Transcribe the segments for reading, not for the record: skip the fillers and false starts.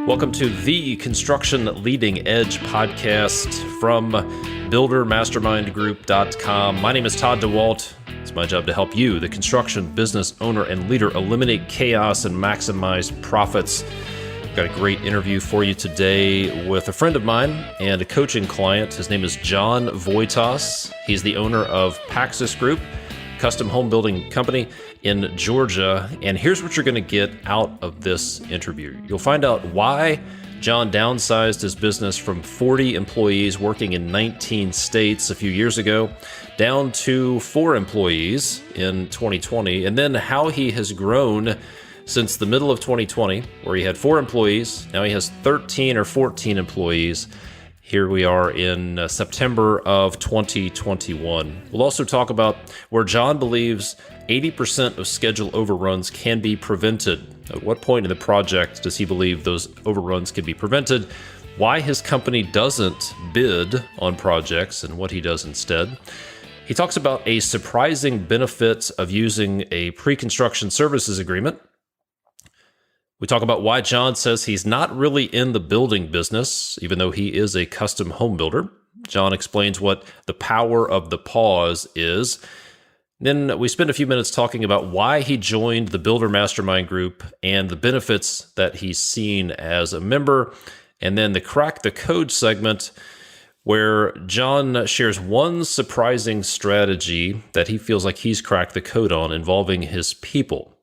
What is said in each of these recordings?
Welcome to the Construction Leading Edge podcast from BuilderMastermindGroup.com. My name is Todd DeWalt. It's my job to help you, the construction business owner and leader, eliminate chaos and maximize profits. I've got a great interview for you today with a friend of mine and a coaching client. His name is John Wojtas. He's the owner of Paxus Group, custom home building company in Georgia. And here's what you're going to get out of this interview. You'll find out why John downsized his business from 40 employees working in 19 states a few years ago down to 4 employees in 2020, and then how he has grown since the middle of 2020, where he had 4 employees. Now he has 13 or 14 employees. Here we are in September of 2021. We'll also talk about where John believes 80% of schedule overruns can be prevented. At what point in the project does he believe those overruns can be prevented? Why his company doesn't bid on projects and what he does instead. He talks about a surprising benefit of using a Preconstruction Services Agreement. We talk about why John says he's not really in the building business, even though he is a custom home builder. John explains what the power of the pause is. Then we spend a few minutes talking about why he joined the Builder Mastermind Group and the benefits that he's seen as a member. And then the Crack the Code segment, where John shares one surprising strategy that he feels like he's cracked the code on involving his people.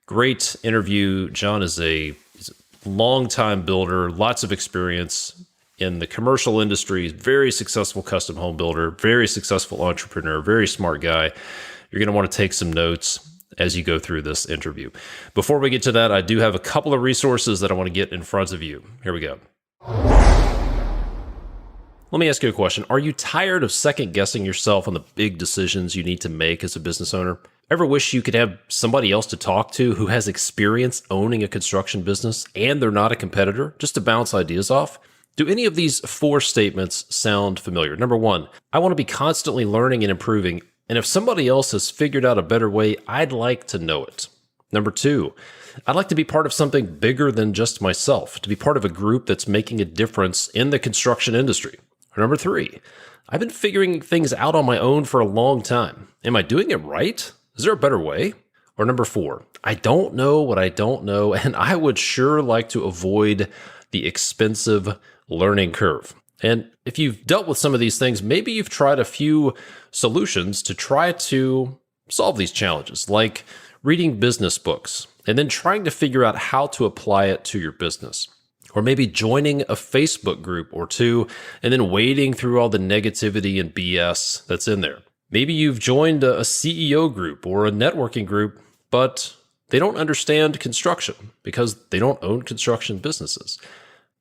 Great interview. John is he's a longtime builder, lots of experience in the commercial industry, very successful custom home builder, very successful entrepreneur, very smart guy. You're going to want to take some notes as you go through this interview. Before we get to that, I do have a couple of resources that I want to get in front of you. Here we go. Let me ask you a question. Are you tired of second guessing yourself on the big decisions you need to make as a business owner? Ever wish you could have somebody else to talk to who has experience owning a construction business and they're not a competitor, just to bounce ideas off? Do any of these 4 statements sound familiar? Number 1, I want to be constantly learning and improving, and if somebody else has figured out a better way, I'd like to know it. Number 2, I'd like to be part of something bigger than just myself, to be part of a group that's making a difference in the construction industry. Or number 3, I've been figuring things out on my own for a long time. Am I doing it right? Is there a better way? Or number 4, I don't know what I don't know, and I would sure like to avoid the expensive learning curve. And if you've dealt with some of these things, maybe you've tried a few solutions to try to solve these challenges, like reading business books and then trying to figure out how to apply it to your business. Or maybe joining a Facebook group or 2 and then wading through all the negativity and BS that's in there. Maybe you've joined a CEO group or a networking group, but they don't understand construction because they don't own construction businesses.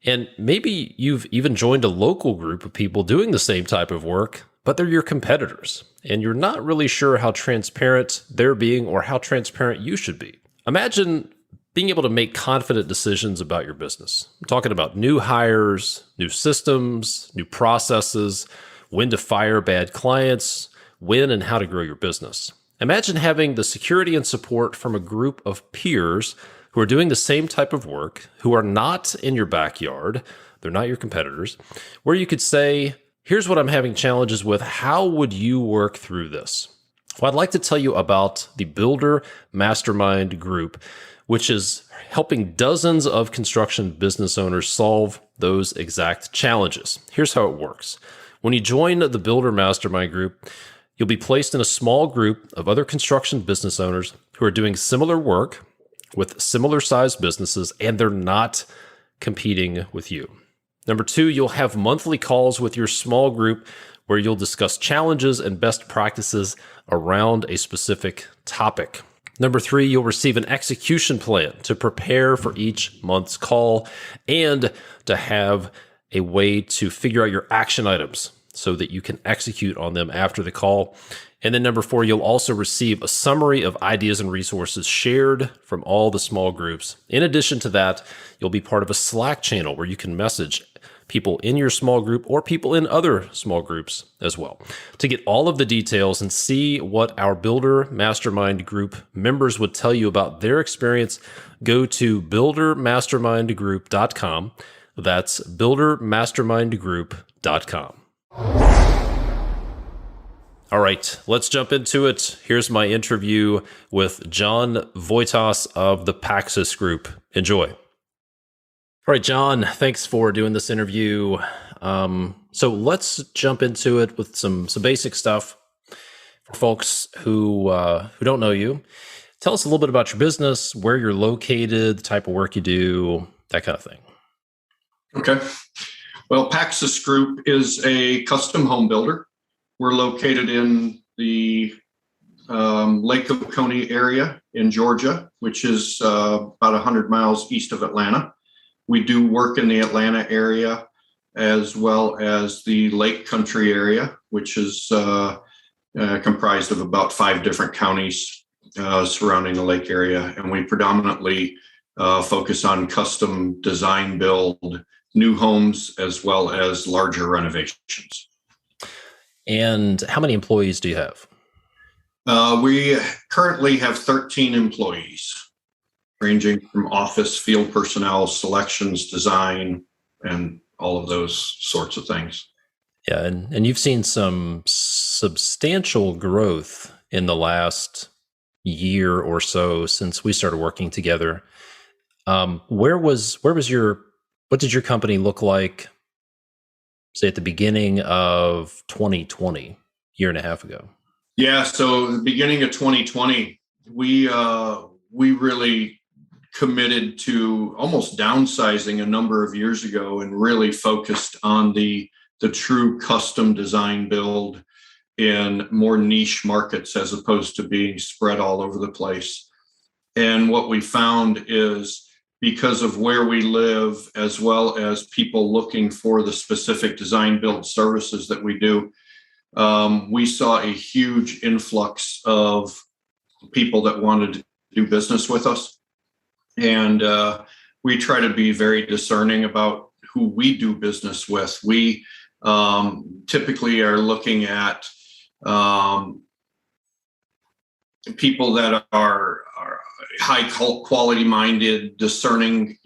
And maybe you've even joined a local group of people doing the same type of work, but they're your competitors, and you're not really sure how transparent they're being or how transparent you should be. Imagine being able to make confident decisions about your business. I'm talking about new hires, new systems, new processes, when to fire bad clients, when and how to grow your business. Imagine having the security and support from a group of peers who are doing the same type of work, who are not in your backyard, they're not your competitors, where you could say, here's what I'm having challenges with, how would you work through this? Well, I'd like to tell you about the Builder Mastermind Group, which is helping dozens of construction business owners solve those exact challenges. Here's how it works. When you join the Builder Mastermind Group, you'll be placed in a small group of other construction business owners who are doing similar work with similar sized businesses, and they're not competing with you. Number 2, you'll have monthly calls with your small group where you'll discuss challenges and best practices around a specific topic. Number 3, you'll receive an execution plan to prepare for each month's call and to have a way to figure out your action items so that you can execute on them after the call. And then number 4, you'll also receive a summary of ideas and resources shared from all the small groups. In addition to that, you'll be part of a Slack channel where you can message people in your small group or people in other small groups as well. To get all of the details and see what our Builder Mastermind Group members would tell you about their experience, go to buildermastermindgroup.com. That's buildermastermindgroup.com. All right, let's jump into it. Here's my interview with John Wojtas of the Paxus Group. Enjoy. All right, John, thanks for doing this interview. So let's jump into it with some basic stuff for folks who don't know you. Tell us a little bit about your business, where you're located, the type of work you do, that kind of thing. Okay. Well, Paxus Group is a custom home builder. We're located in the Lake Oconee area in Georgia, which is about 100 miles east of Atlanta. We do work in the Atlanta area as well as the Lake Country area, which is comprised of about 5 different counties surrounding the lake area. And we predominantly focus on custom design build, new homes, as well as larger renovations. And how many employees do you have? We currently have 13 employees, ranging from office, field personnel, selections, design, and all of those sorts of things. Yeah, and you've seen some substantial growth in the last year or so since we started working together. What did your company look like, say, at the beginning of 2020, year and a half ago? Yeah, so the beginning of 2020, we really committed to almost downsizing a number of years ago and really focused on the true custom design build in more niche markets as opposed to being spread all over the place. And what we found is, because of where we live, as well as people looking for the specific design build services that we do, we saw a huge influx of people that wanted to do business with us. And we try to be very discerning about who we do business with. We typically are looking at people that are high quality minded, discerning,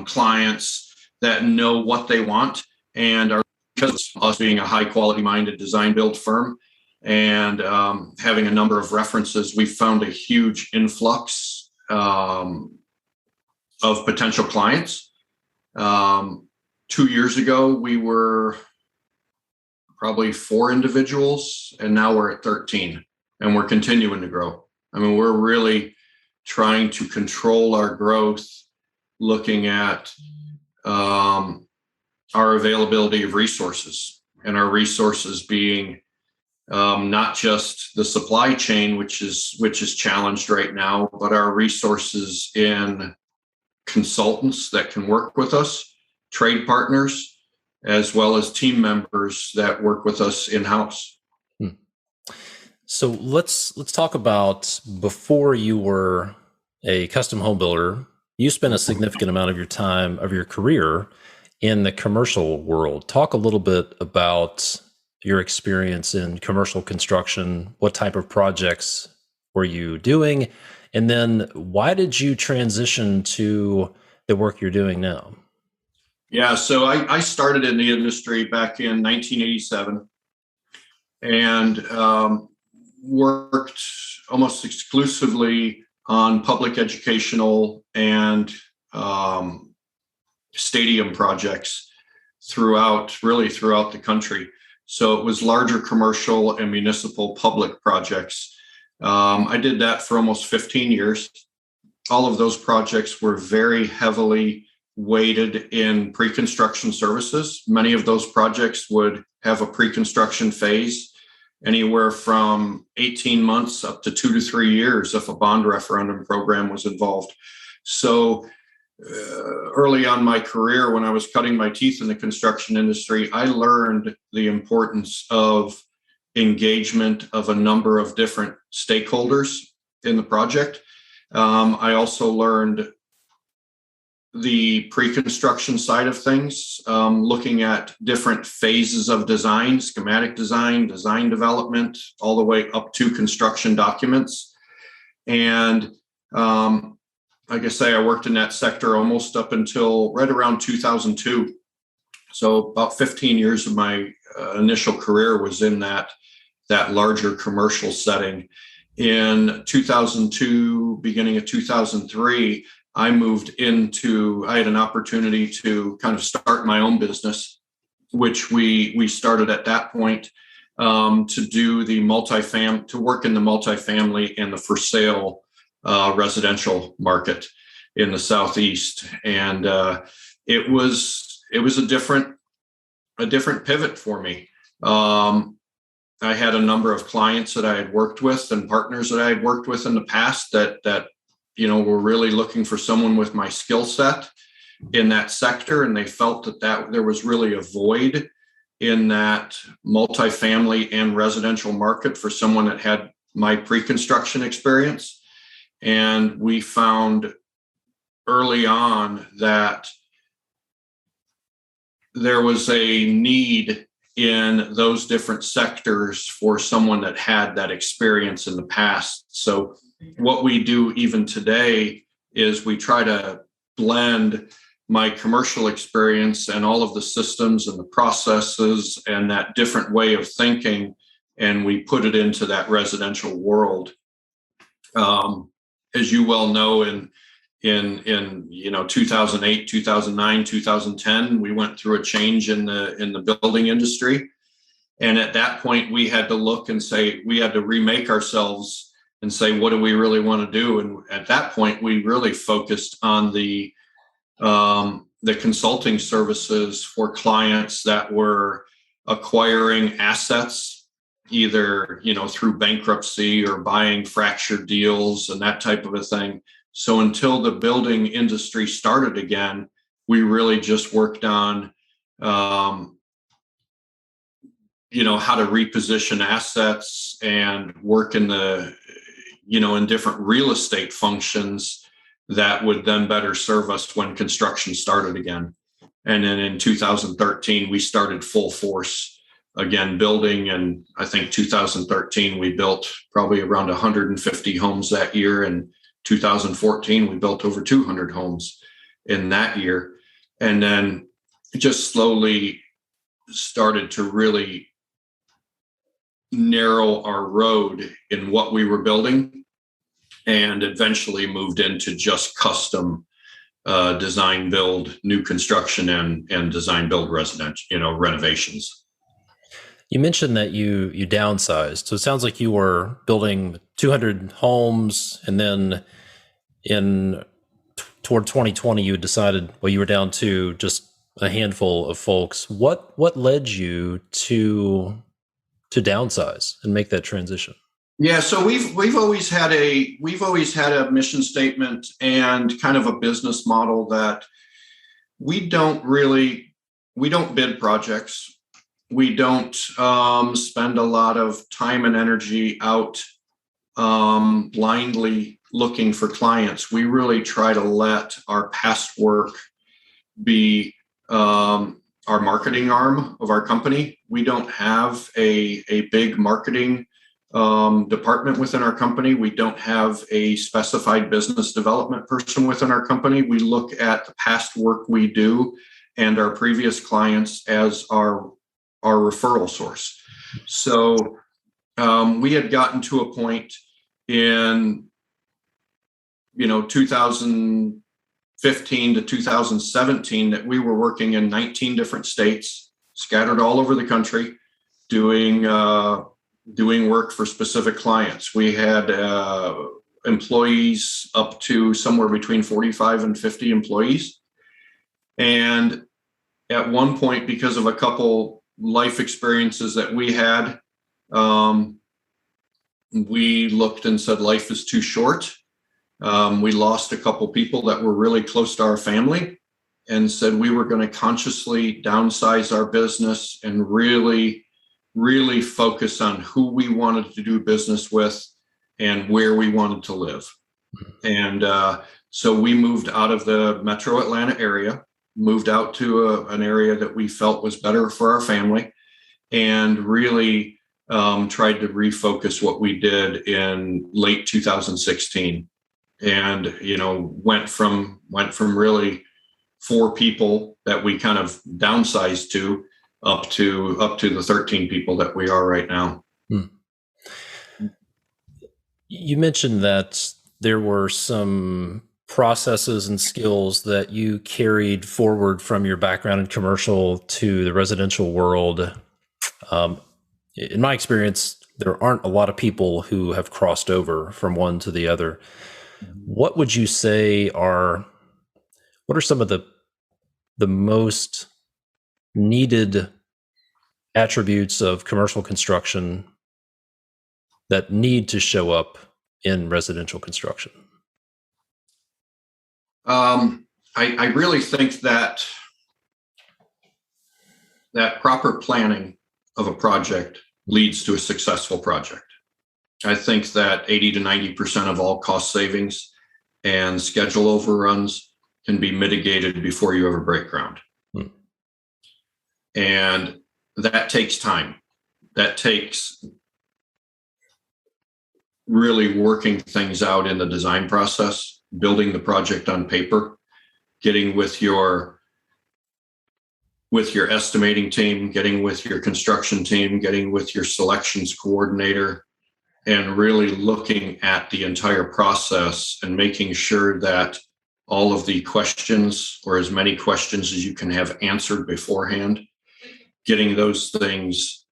clients that know what they want, and are, because of us being a high quality minded design build firm and having a number of references, we found a huge influx of potential clients. 2 years ago, we were probably 4 individuals, and now we're at 13, and we're continuing to grow. I mean, we're really trying to control our growth, looking at our availability of resources, and our resources being not just the supply chain, which is challenged right now, but our resources in consultants that can work with us, trade partners, as well as team members that work with us in-house. So let's talk about, before you were a custom home builder, you spent a significant amount of your career in the commercial world. Talk a little bit about your experience in commercial construction. What type of projects were you doing? And then why did you transition to the work you're doing now? Yeah, so I started in the industry back in 1987 and worked almost exclusively on public educational and stadium projects throughout the country. So it was larger commercial and municipal public projects. I did that for almost 15 years. All of those projects were very heavily weighted in pre-construction services. Many of those projects would have a pre-construction phase, anywhere from 18 months up to 2 to 3 years if a bond referendum program was involved. So early on in my career, when I was cutting my teeth in the construction industry, I learned the importance of engagement of a number of different stakeholders in the project. I also learned the pre-construction side of things, looking at different phases of design, schematic design, design development, all the way up to construction documents. And like I say, I worked in that sector almost up until right around 2002. So about 15 years of my initial career was in that larger commercial setting. In 2002, beginning of 2003, I had an opportunity to kind of start my own business, which we started at that point to do the to work in the multifamily and the for sale residential market in the Southeast. And it was a different pivot for me. I had a number of clients that I had worked with and partners that I had worked with in the past that were really looking for someone with my skill set in that sector. And they felt that there was really a void in that multifamily and residential market for someone that had my pre-construction experience. And we found early on that there was a need in those different sectors for someone that had that experience in the past. So what we do even today is we try to blend my commercial experience and all of the systems and the processes and that different way of thinking, and we put it into that residential world. As you well know, in 2008, 2009, 2010, we went through a change in the building industry. And at that point, we had to look and say, we had to remake ourselves and say, what do we really want to do? And at that point, we really focused on the consulting services for clients that were acquiring assets, either, through bankruptcy or buying fractured deals and that type of a thing. So until the building industry started again, we really just worked on, how to reposition assets and work in in different real estate functions that would then better serve us when construction started again. And then in 2013, we started full force again building. And I think 2013, we built probably around 150 homes that year. And 2014, we built over 200 homes in that year. And then just slowly started to really narrow our road in what we were building, and eventually moved into just custom design build, new construction, and design build residential, renovations. You mentioned that you downsized. So it sounds like you were building 200 homes, and then toward 2020, you decided, you were down to just a handful of folks. What led you to downsize and make that transition? Yeah, so we've always had a mission statement and kind of a business model that we don't bid projects. We don't spend a lot of time and energy out blindly looking for clients. We really try to let our past work be our marketing arm of our company. We don't have a big marketing department within our company. We don't have a specified business development person within our company. We look at the past work we do and our previous clients as our referral source. So we had gotten to a point in 2015 to 2017 that we were working in 19 different states, scattered all over the country, doing work for specific clients. We had employees up to somewhere between 45 and 50 employees. And at one point, because of a couple life experiences that we had, we looked and said, life is too short. We lost a couple people that were really close to our family, and said we were going to consciously downsize our business and really focus on who we wanted to do business with and where we wanted to live. And So we moved out of the metro Atlanta area, moved out to an area that we felt was better for our family, and really tried to refocus what we did in late 2016. And, went from really 4 people that we kind of downsized to up to the 13 people that we are right now. You mentioned that there were some processes and skills that you carried forward from your background in commercial to the residential world. In my experience, there aren't a lot of people who have crossed over from one to the other. What would you say what are some of the most needed attributes of commercial construction that need to show up in residential construction? I really think that proper planning of a project leads to a successful project. I think that 80 to 90% of all cost savings and schedule overruns can be mitigated before you ever break ground. And that takes time. That takes really working things out in the design process, building the project on paper, getting with your estimating team, getting with your construction team, getting with your selections coordinator, and really looking at the entire process and making sure that all of the questions, or as many questions as you can have answered beforehand, getting those things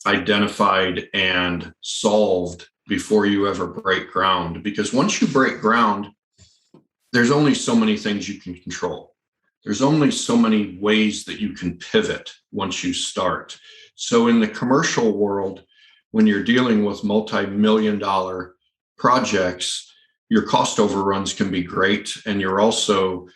identified and solved before you ever break ground. Because once you break ground, there's only so many things you can control. There's only so many ways that you can pivot once you start. So in the commercial world, when you're dealing with multi-million-dollar projects, your cost overruns can be great, and you're also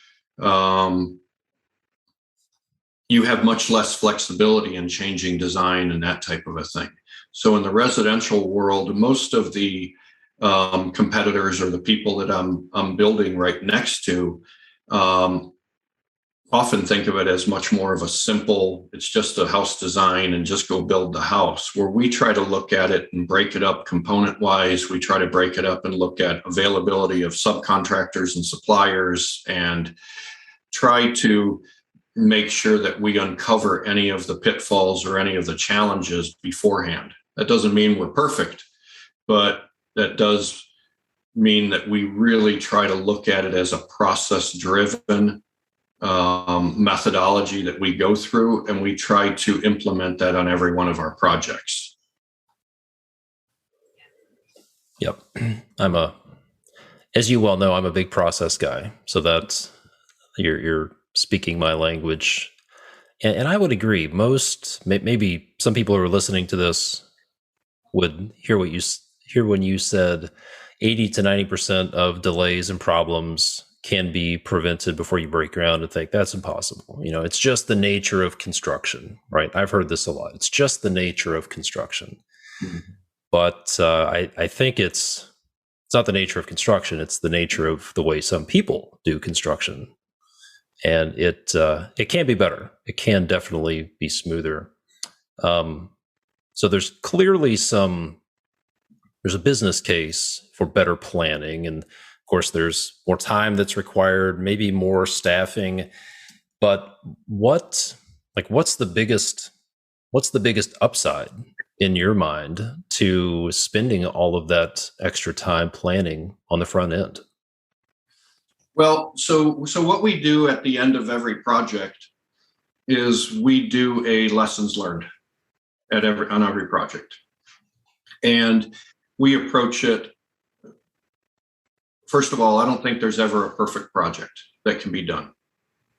you have much less flexibility in changing design and that type of a thing. So in the residential world, most of the competitors or the people that I'm building right next to often think of it as much more of a simple, it's just a house design and just go build the house, where we try to look at it and break it up component wise. We try to break it up and look at availability of subcontractors and suppliers and try to make sure that we uncover any of the pitfalls or any of the challenges beforehand. That doesn't mean we're perfect, but that does mean that we really try to look at it as a process-driven methodology that we go through, and we try to implement that on every one of our projects. Yep. As you well know, I'm a big process guy. So that's, you're speaking my language. And I would agree. Maybe some people who are listening to this would hear when you said 80 to 90% of delays and problems can be prevented before you break ground, and think that's impossible. It's just the nature of construction, right? I've heard this a lot. It's just the nature of construction. Mm-hmm. But I think it's not the nature of construction. It's the nature of the way some people do construction. And it can be better. It can definitely be smoother. So there's clearly there's a business case for better planning. And of course, there's more time that's required, maybe more staffing. But what's the biggest upside in your mind to spending all of that extra time planning on the front end? Well, so what we do at the end of every project is we do a lessons learned on every project. And we approach it, first of all, I don't think there's ever a perfect project that can be done.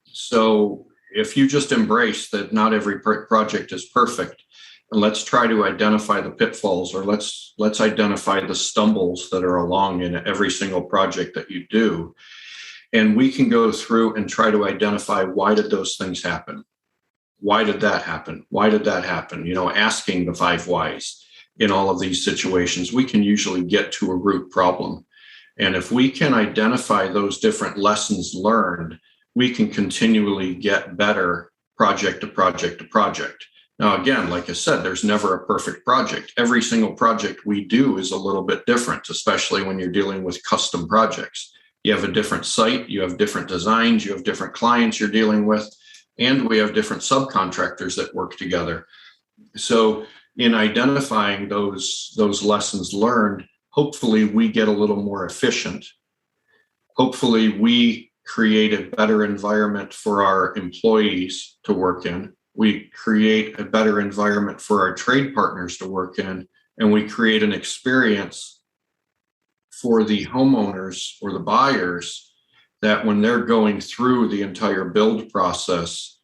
So if you just embrace that not every project is perfect, and let's try to identify the pitfalls, or let's identify the stumbles that are along in every single project that you do. And we can go through and try to identify, why did those things happen? Why did that happen? Why did that happen? Asking the 5 whys in all of these situations, we can usually get to a root problem. And if we can identify those different lessons learned, we can continually get better project to project to project. Now, again, like I said, there's never a perfect project. Every single project we do is a little bit different, especially when you're dealing with custom projects. You have a different site, you have different designs, you have different clients you're dealing with, and we have different subcontractors that work together. So in identifying those lessons learned, hopefully we get a little more efficient. Hopefully we create a better environment for our employees to work in. We create a better environment for our trade partners to work in, and we create an experience for the homeowners or the buyers that when they're going through the entire build process,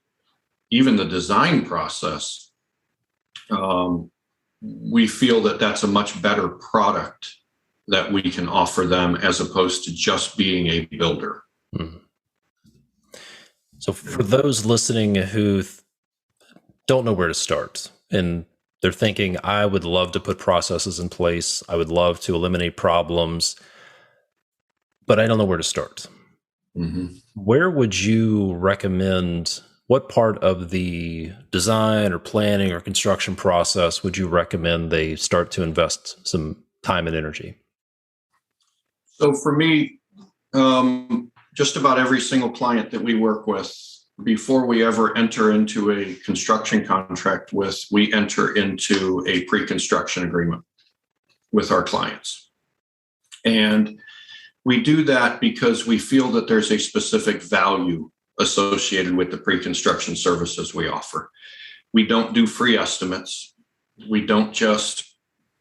even the design process, we feel that that's a much better product that we can offer them as opposed to just being a builder. Mm. So for those listening who don't know where to start and they're thinking, I would love to put processes in place, I would love to eliminate problems, but I don't know where to start. Mm-hmm. Where would you recommend, what part of the design or planning or construction process would you recommend they start to invest some time and energy? So for me, just about every single client that we work with, before we ever enter into a construction contract with, we enter into a pre-construction agreement with our clients. And we do that because we feel that there's a specific value associated with the pre-construction services we offer. We don't do free estimates. We don't just,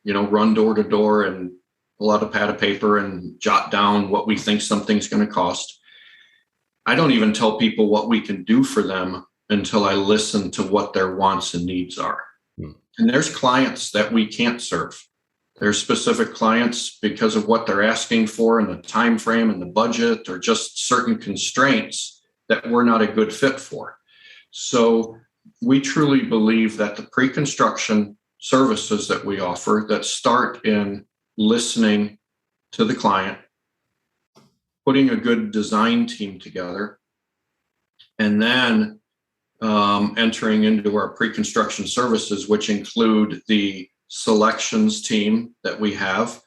run door to door and pull out a pad of paper and jot down what we think something's going to cost. I don't even tell people what we can do for them until I listen to what their wants and needs are. And there's clients that we can't serve. There's specific clients because of what they're asking for and the time frame and the budget, or just certain constraints that we're not a good fit for. So we truly believe that the pre-construction services that we offer that start in listening to the client, putting a good design team together, and then entering into our pre-construction services, which include the selections team that we have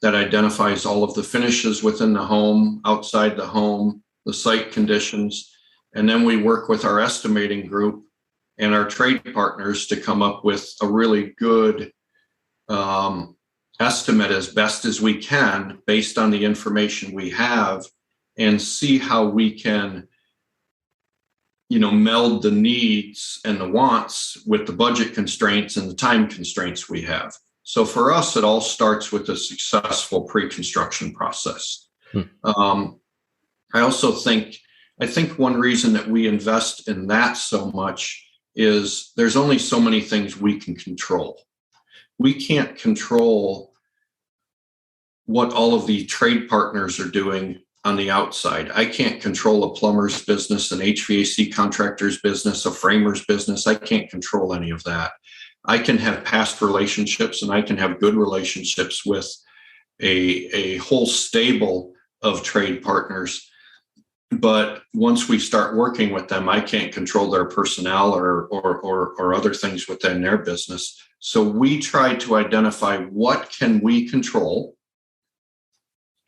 that identifies all of the finishes within the home, outside the home, the site conditions. And then we work with our estimating group and our trade partners to come up with a really good estimate as best as we can based on the information we have, and see how we can meld the needs and the wants with the budget constraints and the time constraints we have. So for us, it all starts with a successful pre-construction process. I think one reason that we invest in that so much is there's only so many things we can control. We can't control what all of the trade partners are doing on the outside. I can't control a plumber's business, an HVAC contractor's business, a framer's business. I can't control any of that. I can have past relationships and I can have good relationships with a whole stable of trade partners. But once we start working with them, I can't control their personnel or other things within their business. So we try to identify what can we control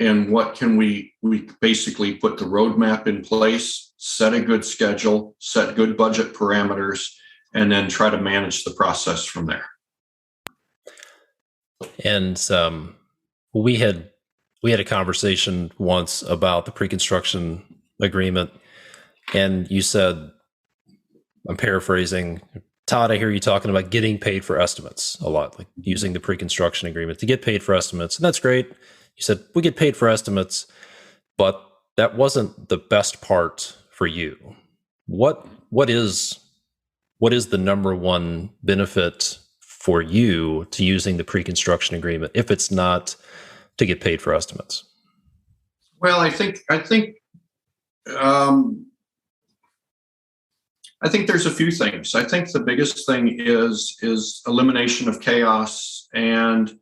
and what can we basically put the roadmap in place, set a good schedule, set good budget parameters, and then try to manage the process from there. And we had a conversation once about the pre-construction agreement, and you said, I'm paraphrasing, Todd, I hear you talking about getting paid for estimates a lot, like using the pre-construction agreement to get paid for estimates, and that's great. You said we get paid for estimates, but that wasn't the best part for you. What is the number one benefit for you to using the pre-construction agreement if it's not to get paid for estimates? Well, I think there's a few things. I think the biggest thing is elimination of chaos and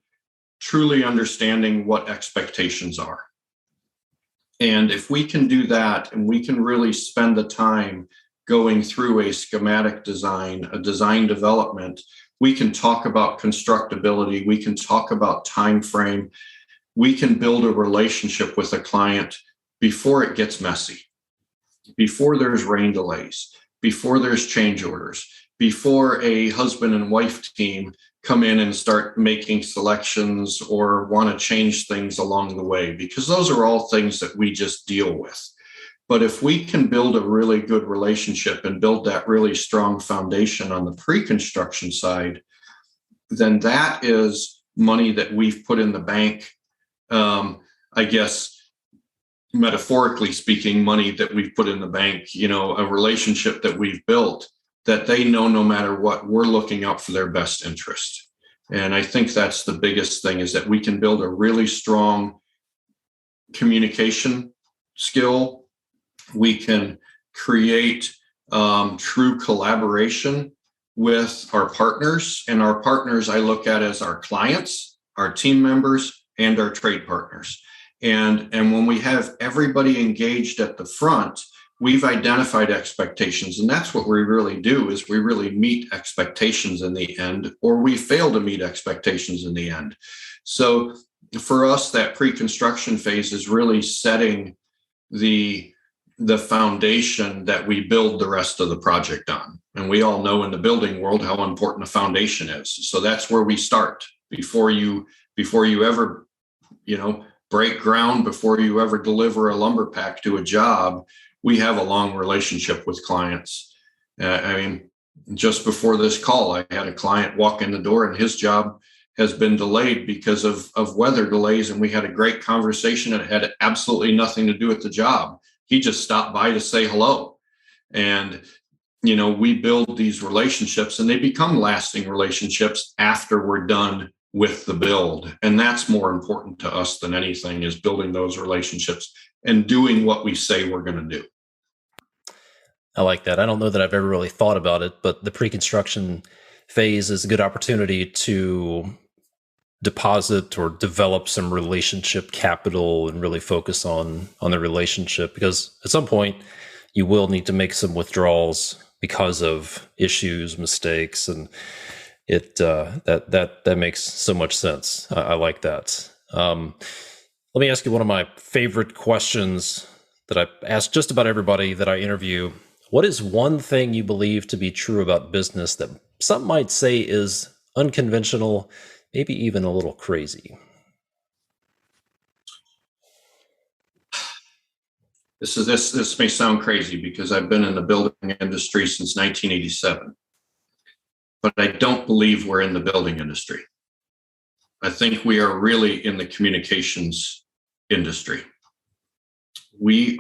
truly understanding what expectations are. And if we can do that, and we can really spend the time going through a schematic design, a design development, we can talk about constructability, we can talk about time frame, we can build a relationship with a client before it gets messy, before there's rain delays, before there's change orders, before a husband and wife team come in and start making selections or want to change things along the way, because those are all things that we just deal with. But if we can build a really good relationship and build that really strong foundation on the pre-construction side, then that is money that we've put in the bank. I guess, metaphorically speaking, money that we've put in the bank, a relationship that we've built, that they know no matter what, we're looking out for their best interest. And I think that's the biggest thing, is that we can build a really strong communication skill. We can create true collaboration with our partners. And our partners I look at as our clients, our team members, and our trade partners. And when we have everybody engaged at the front, we've identified expectations. And that's what we really do, is we really meet expectations in the end, or we fail to meet expectations in the end. So for us, that pre-construction phase is really setting the foundation that we build the rest of the project on. And we all know in the building world how important a foundation is. So that's where we start. Before you ever, break ground, before you ever deliver a lumber pack to a job, we have a long relationship with clients. Just before this call, I had a client walk in the door, and his job has been delayed because of weather delays. And we had a great conversation. It had absolutely nothing to do with the job. He just stopped by to say hello. And, we build these relationships, and they become lasting relationships after we're done with the build. And that's more important to us than anything, is building those relationships and doing what we say we're going to do. I like that. I don't know that I've ever really thought about it, but the pre-construction phase is a good opportunity to deposit or develop some relationship capital and really focus on the relationship, because at some point you will need to make some withdrawals because of issues, mistakes, and that makes so much sense. I like that. Let me ask you one of my favorite questions that I ask just about everybody that I interview. What is one thing you believe to be true about business that some might say is unconventional, maybe even a little crazy? This may sound crazy, because I've been in the building industry since 1987. But I don't believe we're in the building industry. I think we are really in the communications industry. We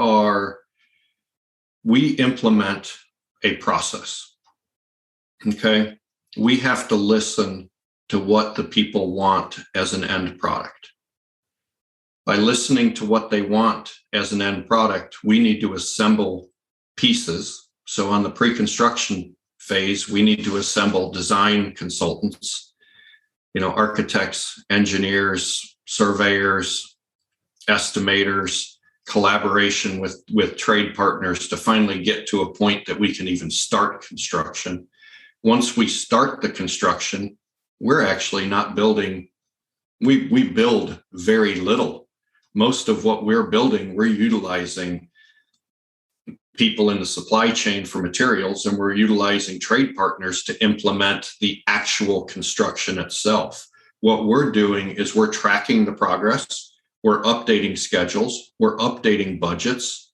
implement a process. Okay. We have to listen to what the people want as an end product. By listening to what they want as an end product, we need to assemble pieces. So on the pre-construction phase, we need to assemble design consultants, architects, engineers, surveyors, estimators, collaboration with trade partners to finally get to a point that we can even start construction. Once we start the construction, we're actually not building. We build very little. Most of what we're building, we're utilizing people in the supply chain for materials, and we're utilizing trade partners to implement the actual construction itself. What we're doing is we're tracking the progress, we're updating schedules, we're updating budgets,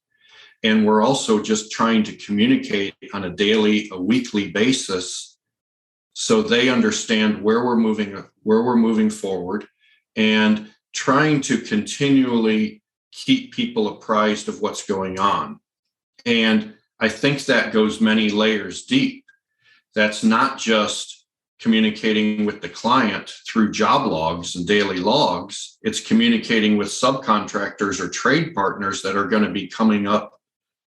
and we're also just trying to communicate on a daily, a weekly basis, so they understand where we're moving forward, and trying to continually keep people apprised of what's going on. And I think that goes many layers deep. That's not just communicating with the client through job logs and daily logs. It's communicating with subcontractors or trade partners that are going to be coming up,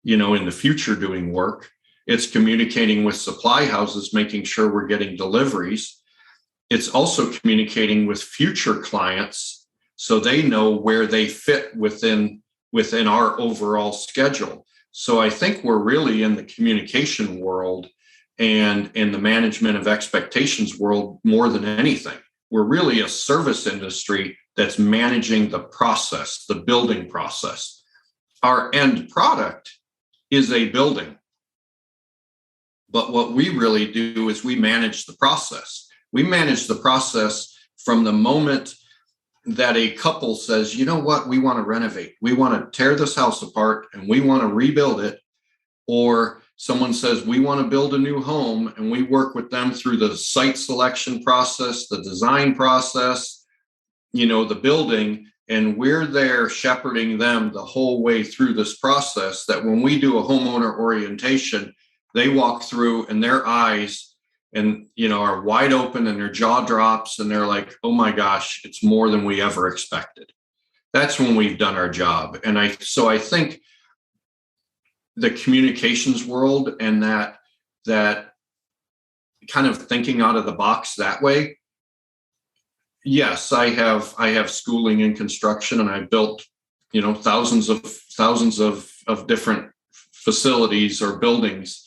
in the future doing work. It's communicating with supply houses, making sure we're getting deliveries. It's also communicating with future clients so they know where they fit within within our overall schedule. So I think we're really in the communication world and in the management of expectations world more than anything. We're really a service industry that's managing the process, the building process. Our end product is a building. But what we really do is we manage the process. We manage the process from the moment that a couple says, you know what, we want to renovate. We want to tear this house apart and we want to rebuild it. Or someone says, we want to build a new home, and we work with them through the site selection process, the design process, the building, and we're there shepherding them the whole way through this process, that when we do a homeowner orientation, they walk through and their eyes are wide open and their jaw drops and they're like, oh my gosh, it's more than we ever expected. That's when we've done our job. And I think the communications world and that kind of thinking out of the box that way. Yes, I have schooling in construction, and I built, thousands of different facilities or buildings.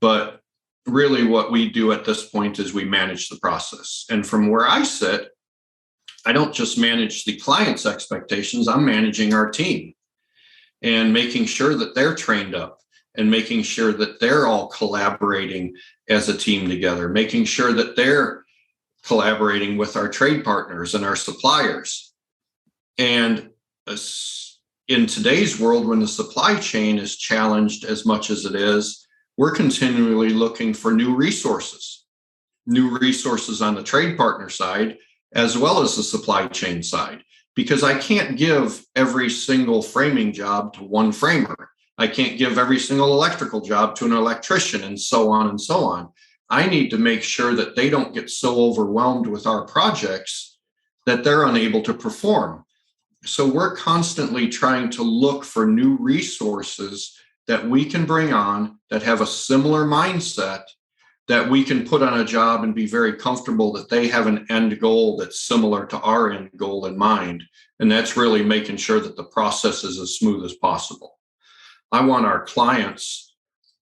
But really what we do at this point is we manage the process. And from where I sit, I don't just manage the client's expectations, I'm managing our team and making sure that they're trained up and making sure that they're all collaborating as a team together, making sure that they're collaborating with our trade partners and our suppliers. And in today's world, when the supply chain is challenged as much as it is, we're continually looking for new resources on the trade partner side, as well as the supply chain side, because I can't give every single framing job to one framer. I can't give every single electrical job to an electrician, and so on and so on. I need to make sure that they don't get so overwhelmed with our projects that they're unable to perform. So we're constantly trying to look for new resources that we can bring on that have a similar mindset, that we can put on a job and be very comfortable that they have an end goal that's similar to our end goal in mind. And that's really making sure that the process is as smooth as possible. I want our clients,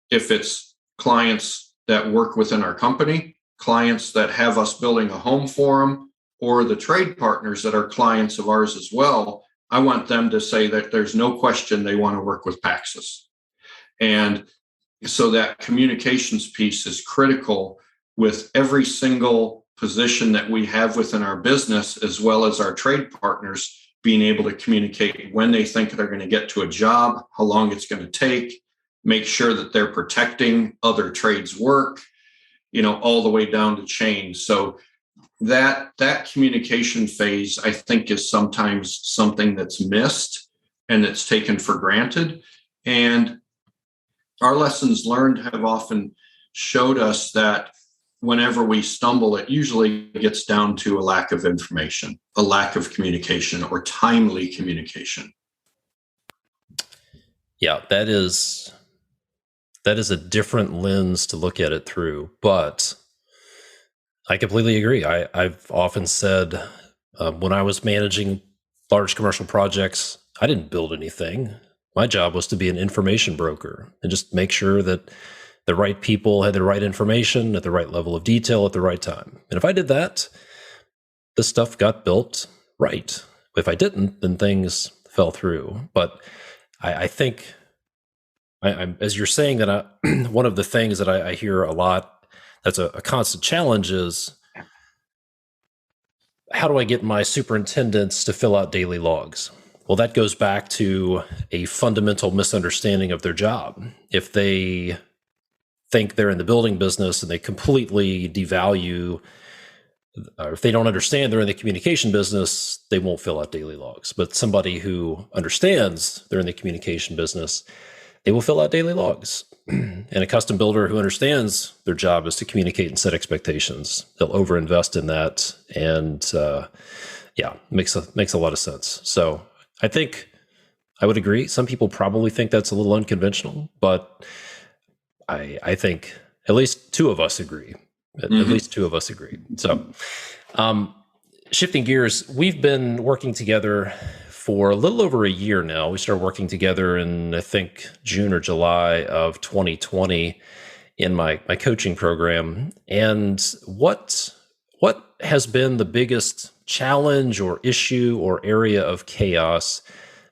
if it's clients that work within our company, clients that have us building a home for them, or the trade partners that are clients of ours as well, I want them to say that there's no question they want to work with Paxus. And so that communications piece is critical with every single position that we have within our business, as well as our trade partners being able to communicate when they think they're going to get to a job, how long it's going to take, make sure that they're protecting other trades work, all the way down to chain. So that communication phase, I think, is sometimes something that's missed and that's taken for granted. And our lessons learned have often showed us that whenever we stumble, it usually gets down to a lack of information, a lack of communication, or timely communication. Yeah, that is a different lens to look at it through, but I completely agree. I've often said when I was managing large commercial projects, I didn't build anything. My job was to be an information broker and just make sure that the right people had the right information at the right level of detail at the right time. And if I did that, this stuff got built right. If I didn't, then things fell through. But I think, as you're saying, that one of the things that I hear a lot that's a constant challenge is, how do I get my superintendents to fill out daily logs? Well, that goes back to a fundamental misunderstanding of their job. If they think they're in the building business and they completely devalue, or if they don't understand they're in the communication business, they won't fill out daily logs. But somebody who understands they're in the communication business, they will fill out daily logs. And a custom builder who understands their job is to communicate and set expectations, they'll overinvest in that. And makes a lot of sense. So I think I would agree. Some people probably think that's a little unconventional, but I think at least two of us agree. At least two of us agree. So shifting gears, we've been working together for a little over a year now. We started working together in, I think, June or July of 2020 in my coaching program. And what has been the biggest challenge or issue or area of chaos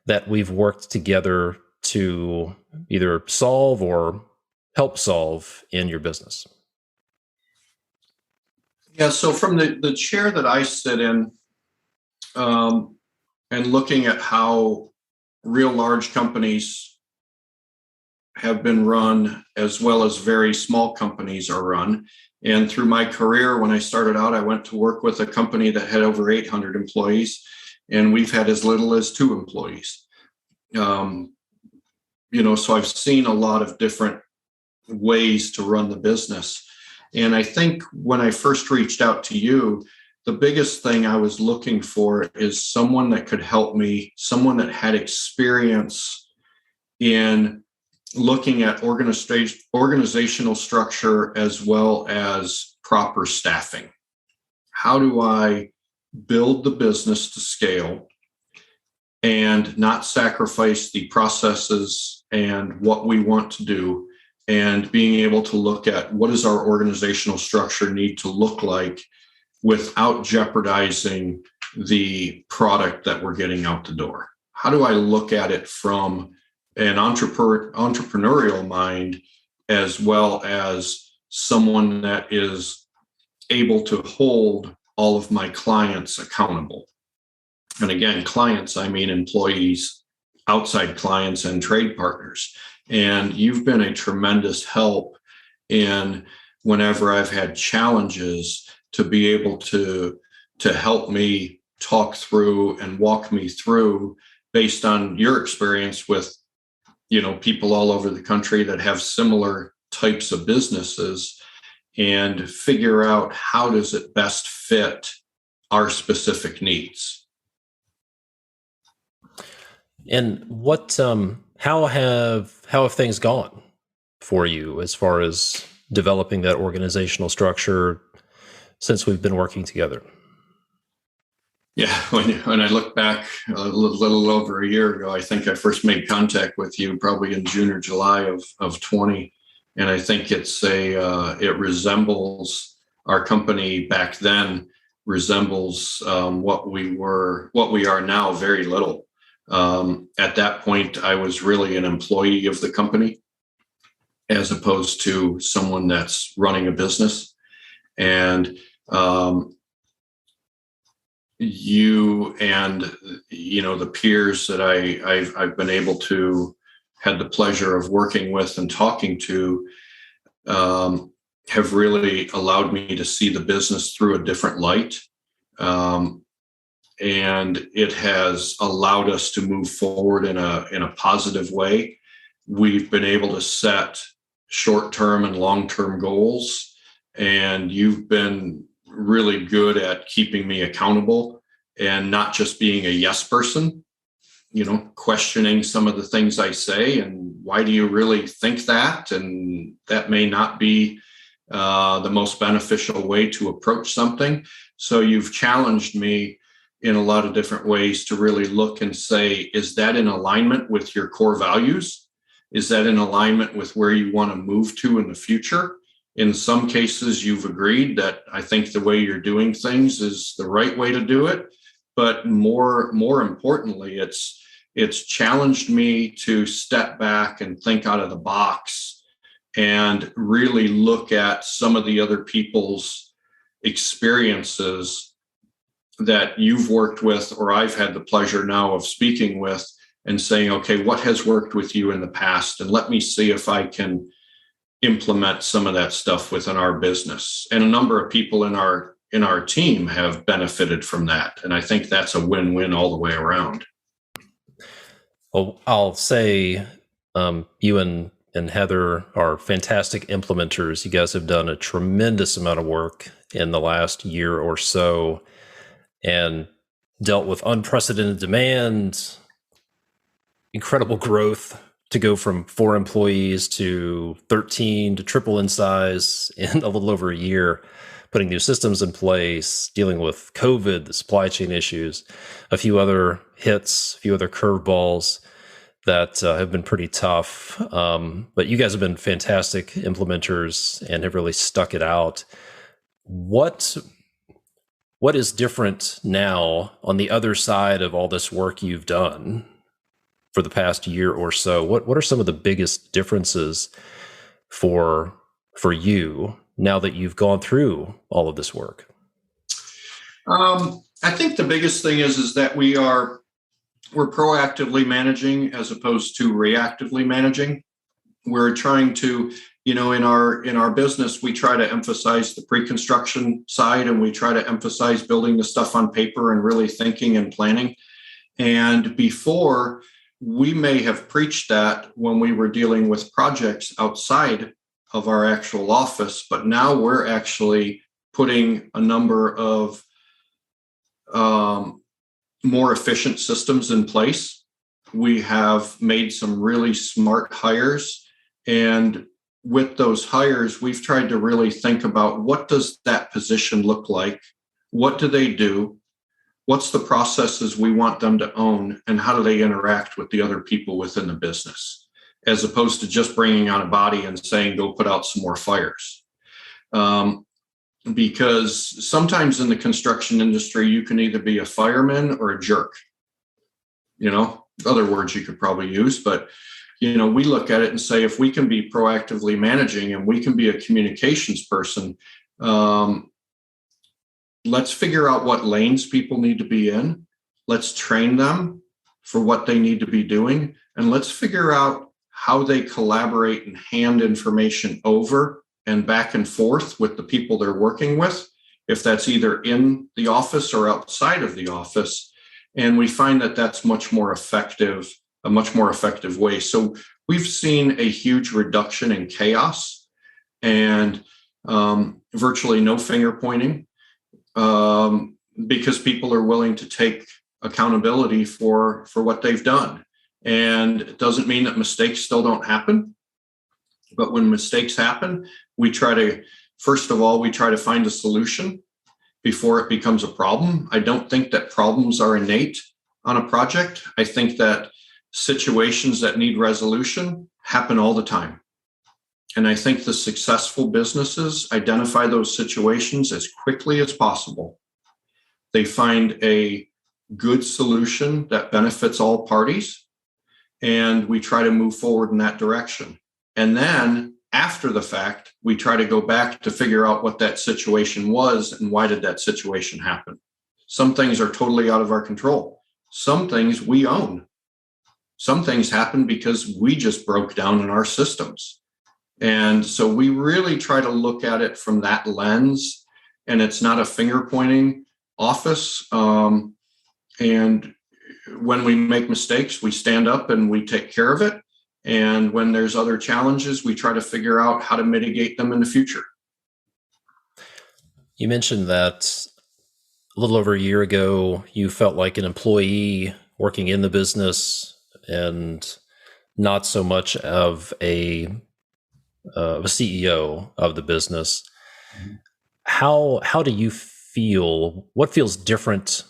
that we've worked together to either solve or help solve in your business? Yeah, so from the chair that I sit in, and looking at how real large companies have been run, as well as very small companies are run. And through my career, when I started out, I went to work with a company that had over 800 employees, and we've had as little as 2 employees. So I've seen a lot of different ways to run the business. And I think when I first reached out to you, the biggest thing I was looking for is someone that could help me, someone that had experience in looking at organizational structure as well as proper staffing. How do I build the business to scale and not sacrifice the processes and what we want to do, and being able to look at what does our organizational structure need to look like without jeopardizing the product that we're getting out the door? How do I look at it from an entrepreneurial mind, as well as someone that is able to hold all of my clients accountable? And again, clients, I mean employees, outside clients, and trade partners. And you've been a tremendous help in whenever I've had challenges to be able to help me talk through and walk me through based on your experience with, people all over the country that have similar types of businesses, and figure out how does it best fit our specific needs. And how have things gone for you as far as developing that organizational structure since we've been working together? Yeah, when I look back a little over a year ago, I think I first made contact with you probably in June or July of 20. And I think it resembles our company back then, resembles what we are now, very little. At that point, I was really an employee of the company as opposed to someone that's running a business. And you and the peers that I've been able to had the pleasure of working with and talking to have really allowed me to see the business through a different light. And it has allowed us to move forward in a positive way. We've been able to set short-term and long-term goals, and you've been really good at keeping me accountable and not just being a yes person, questioning some of the things I say and why do you really think that? And that may not be the most beneficial way to approach something. So you've challenged me in a lot of different ways to really look and say, is that in alignment with your core values? Is that in alignment with where you want to move to in the future? In some cases, you've agreed that I think the way you're doing things is the right way to do it. But more importantly, it's challenged me to step back and think out of the box and really look at some of the other people's experiences that you've worked with, or I've had the pleasure now of speaking with, and saying, okay, what has worked with you in the past? And let me see if I can implement some of that stuff within our business. And a number of people in our team have benefited from that. And I think that's a win-win all the way around. Well, I'll say you and Heather are fantastic implementers. You guys have done a tremendous amount of work in the last year or so and dealt with unprecedented demand, incredible growth to go from 4 employees to 13 to triple in size in a little over a year. putting new systems in place, dealing with COVID, the supply chain issues, a few other hits, a few other curveballs that have been pretty tough. But you guys have been fantastic implementers and have really stuck it out. What is different now on the other side of all this work you've done for the past year or so? What are some of the biggest differences for you now that you've gone through all of this work? I think the biggest thing is that we're proactively managing as opposed to reactively managing. We're trying to, in our business, we try to emphasize the pre-construction side, and we try to emphasize building the stuff on paper and really thinking and planning. And before, we may have preached that when we were dealing with projects outside of our actual office, but now we're actually putting a number of more efficient systems in place. We have made some really smart hires, and with those hires, we've tried to really think about what does that position look like? What do they do? What's the processes we want them to own, and how do they interact with the other people within the business, as opposed to just bringing on a body and saying, go put out some more fires. Because sometimes in the construction industry, you can either be a fireman or a jerk. Other words you could probably use, but we look at it and say, if we can be proactively managing and we can be a communications person, let's figure out what lanes people need to be in. Let's train them for what they need to be doing. And let's figure out how they collaborate and hand information over and back and forth with the people they're working with, if that's either in the office or outside of the office. And we find that that's a much more effective way. So we've seen a huge reduction in chaos and virtually no finger pointing, because people are willing to take accountability for what they've done. And it doesn't mean that mistakes still don't happen. But when mistakes happen, we try to find a solution before it becomes a problem. I don't think that problems are innate on a project. I think that situations that need resolution happen all the time. And I think the successful businesses identify those situations as quickly as possible. They find a good solution that benefits all parties, and we try to move forward in that direction. And then after the fact, we try to go back to figure out what that situation was and why did that situation happen. Some things are totally out of our control. Some things we own. Some things happen because we just broke down in our systems. And so we really try to look at it from that lens, and it's not a finger pointing office. And when we make mistakes, we stand up and we take care of it. And when there's other challenges, we try to figure out how to mitigate them in the future. You mentioned that a little over a year ago, you felt like an employee working in the business and not so much of a CEO of the business. How do you feel? What feels different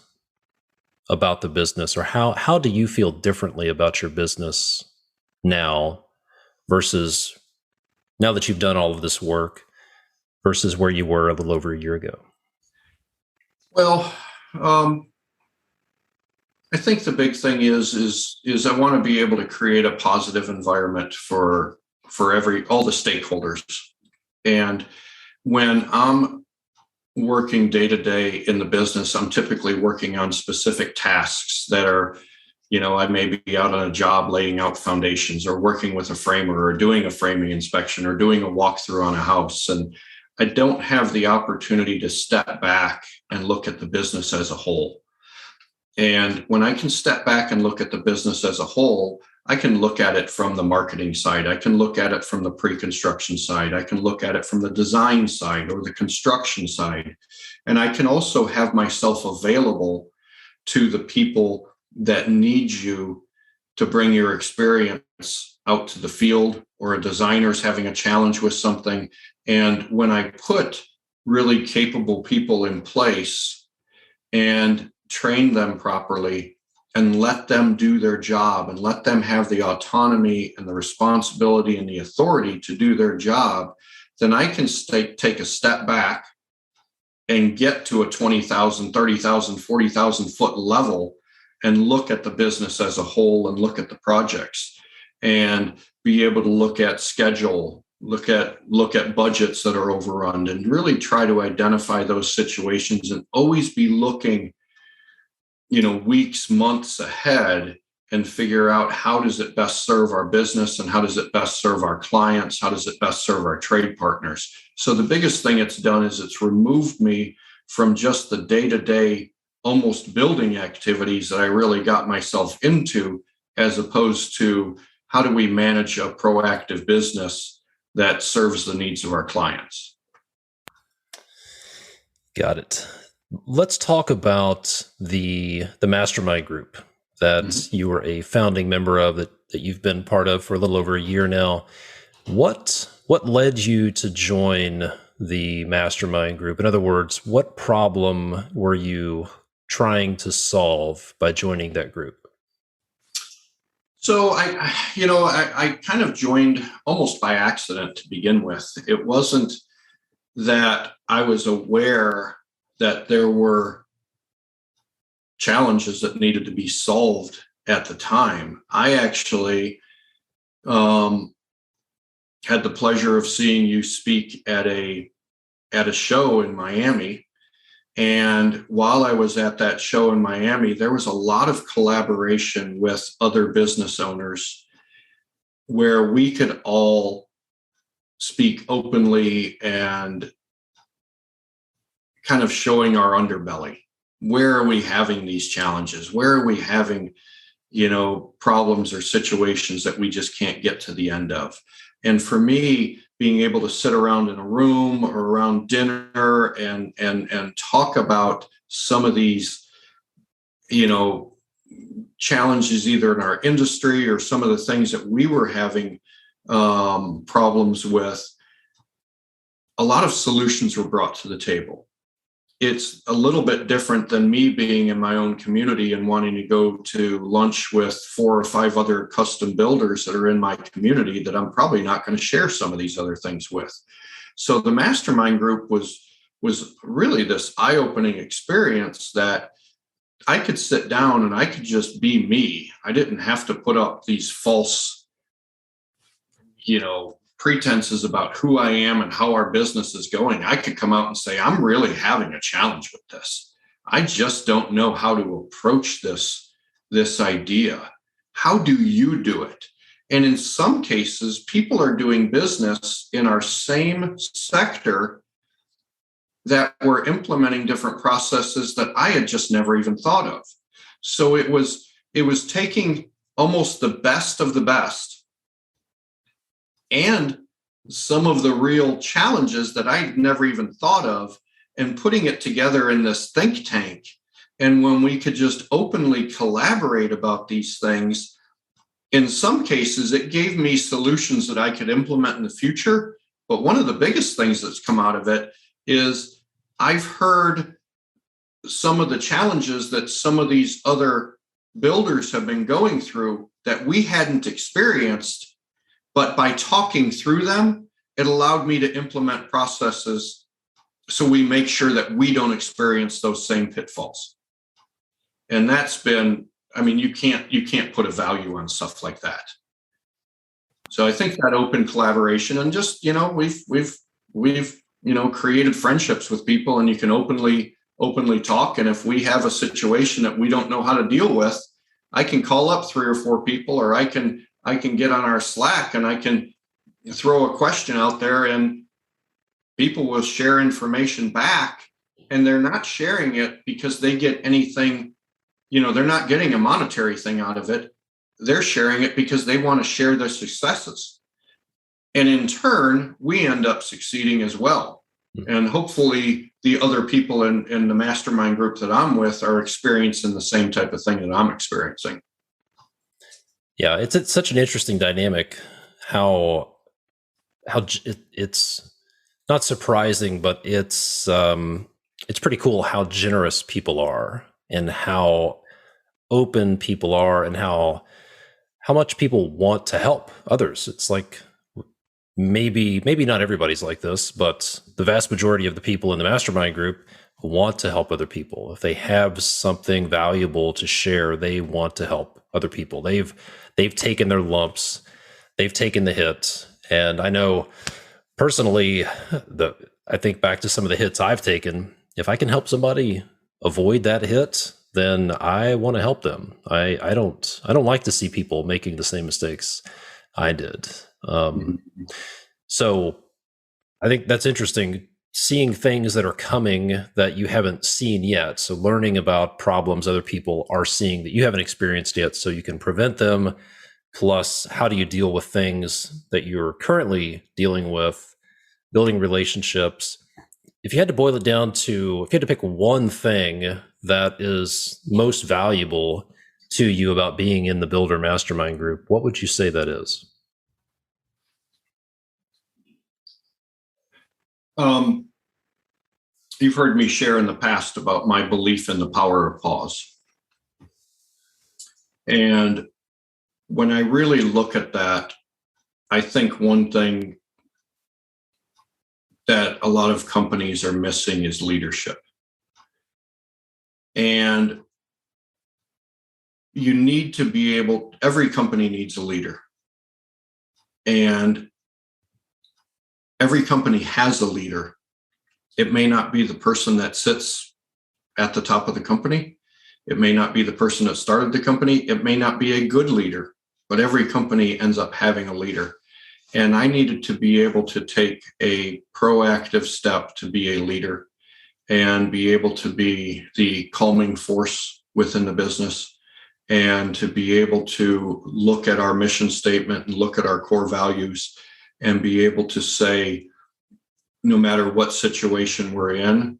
about the business, or how do you feel differently about your business now versus now that you've done all of this work versus where you were a little over a year ago? Well, I think the big thing is I want to be able to create a positive environment for all the stakeholders. And when I'm working day to day in the business, I'm typically working on specific tasks that are, I may be out on a job laying out foundations or working with a framer or doing a framing inspection or doing a walkthrough on a house. And I don't have the opportunity to step back and look at the business as a whole. And when I can step back and look at the business as a whole, I can look at it from the marketing side. I can look at it from the pre-construction side. I can look at it from the design side or the construction side. And I can also have myself available to the people that need you to bring your experience out to the field, or a designer's having a challenge with something. And when I put really capable people in place and train them properly and let them do their job and let them have the autonomy and the responsibility and the authority to do their job, then I can take a step back and get to a 20,000, 30,000, 40,000 foot level and look at the business as a whole and look at the projects and be able to look at schedule, look at budgets that are overrun, and really try to identify those situations and always be looking, weeks, months ahead and figure out how does it best serve our business and how does it best serve our clients? How does it best serve our trade partners? So the biggest thing it's done is it's removed me from just the day-to-day almost building activities that I really got myself into, as opposed to how do we manage a proactive business that serves the needs of our clients. Got it. Let's talk about the mastermind group that you were a founding member of, that you've been part of for a little over a year now. What led you to join the mastermind group? In other words, what problem were you trying to solve by joining that group? So I kind of joined almost by accident to begin with. It wasn't that I was aware that there were challenges that needed to be solved at the time. I actually had the pleasure of seeing you speak at a show in Miami. And while I was at that show in Miami, there was a lot of collaboration with other business owners where we could all speak openly and kind of showing our underbelly. Where are we having these challenges? Where are we having, problems or situations that we just can't get to the end of? And for me, being able to sit around in a room or around dinner and talk about some of these, challenges either in our industry or some of the things that we were having problems with, a lot of solutions were brought to the table. It's a little bit different than me being in my own community and wanting to go to lunch with 4 or 5 other custom builders that are in my community that I'm probably not going to share some of these other things with. So the mastermind group was really this eye-opening experience that I could sit down and I could just be me. I didn't have to put up these false, pretenses about who I am and how our business is going. I could come out and say, I'm really having a challenge with this. I just don't know how to approach this idea. How do you do it? And in some cases, people are doing business in our same sector that were implementing different processes that I had just never even thought of. So it was taking almost the best of the best and some of the real challenges that I'd never even thought of and putting it together in this think tank. And when we could just openly collaborate about these things, in some cases, it gave me solutions that I could implement in the future. But one of the biggest things that's come out of it is I've heard some of the challenges that some of these other builders have been going through that we hadn't experienced. But by talking through them, it allowed me to implement processes so we make sure that we don't experience those same pitfalls. And that's been, you can't put a value on stuff like that. So I think that open collaboration and just, we've created friendships with people, and you can openly talk. And if we have a situation that we don't know how to deal with, I can call up 3 or 4 people, or I can get on our Slack and I can throw a question out there and people will share information back, and they're not sharing it because they get anything, they're not getting a monetary thing out of it. They're sharing it because they want to share their successes. And in turn, we end up succeeding as well. And hopefully the other people in the mastermind group that I'm with are experiencing the same type of thing that I'm experiencing. Yeah, it's such an interesting dynamic how it's not surprising, but it's pretty cool how generous people are and how open people are and how much people want to help others. It's like maybe not everybody's like this, but the vast majority of the people in the mastermind group want to help other people. If they have something valuable to share, they want to help other people. They've taken their lumps, they've taken the hit, and I know personally, I think back to some of the hits I've taken. If I can help somebody avoid that hit, then I want to help them. I don't like to see people making the same mistakes I did. So I think that's interesting, seeing things that are coming that you haven't seen yet. So learning about problems other people are seeing that you haven't experienced yet, so you can prevent them. Plus, how do you deal with things that you're currently dealing with, building relationships? If you had to boil it down to, if you had to pick one thing that is most valuable to you about being in the Builder Mastermind Group, what would you say that is? You've heard me share in the past about my belief in the power of pause. And when I really look at that, I think one thing that a lot of companies are missing is leadership. And you need to be able, every company needs a leader. And every company has a leader. It may not be the person that sits at the top of the company. It may not be the person that started the company. It may not be a good leader, but every company ends up having a leader. And I needed to be able to take a proactive step to be a leader and be able to be the calming force within the business, and to be able to look at our mission statement and look at our core values and be able to say, no matter what situation we're in,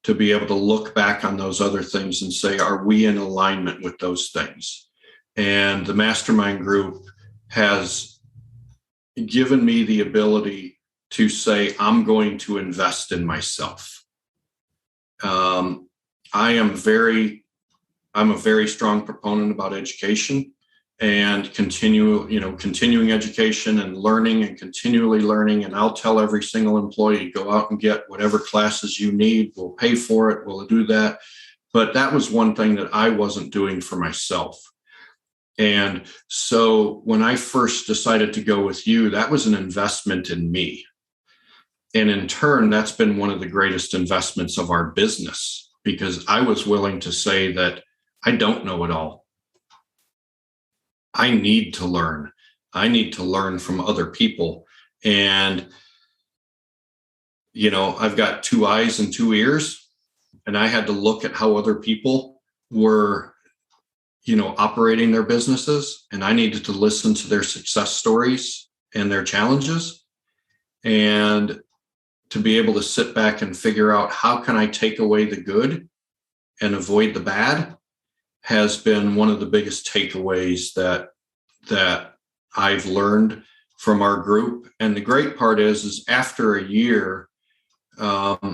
to be able to look back on those other things and say, are we in alignment with those things? And the mastermind group has given me the ability to say, I'm going to invest in myself. I'm a very strong proponent about education and continuing education and learning and continually learning. And I'll tell every single employee, go out and get whatever classes you need. We'll pay for it. We'll do that. But that was one thing that I wasn't doing for myself. And so when I first decided to go with you, that was an investment in me. And in turn, that's been one of the greatest investments of our business, because I was willing to say that I don't know it all. I need to learn. I need to learn from other people. And, I've got 2 eyes and 2 ears, and I had to look at how other people were, operating their businesses. And I needed to listen to their success stories and their challenges, and to be able to sit back and figure out, how can I take away the good and avoid the bad, has been one of the biggest takeaways that I've learned from our group. And the great part is after a year, I